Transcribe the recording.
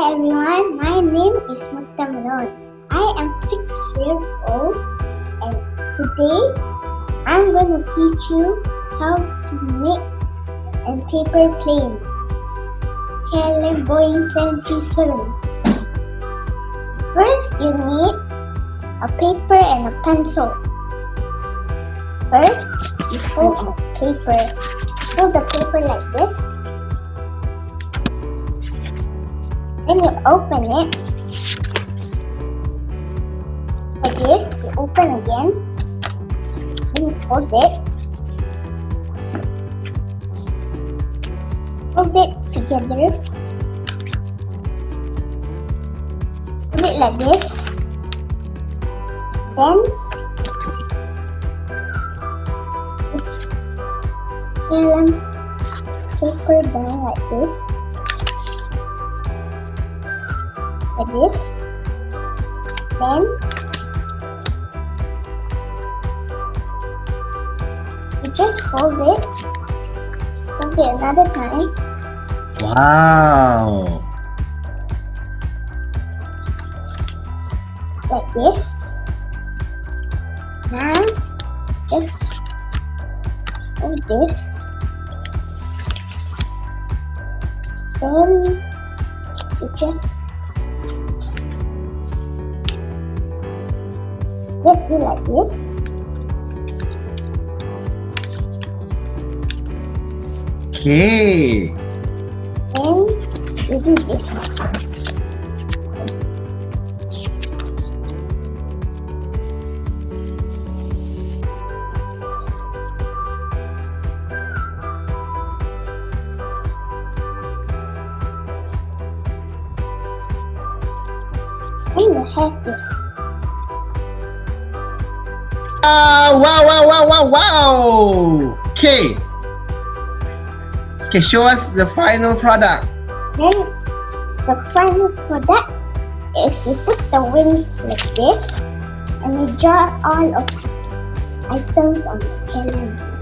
Hi everyone, my name is Muthamil. I am 6 years old and today I'm going to teach you how to make a paper plane. Challenge Boeing 737. First you need a paper and a pencil. First you fold the paper. Fold the paper like this. Then you open it like this. You open again. Then you fold it. Fold it together. Fold it like this. Then put paper down like this. Like this. Then you just fold it another time. Wow! Like this. Now just fold this. Then you just do like this. Okay. Then you do this. And you have this. Wow! Okay. Okay, show us the final product. Then the final product is you put the wings like this and you draw all of items on the calendar.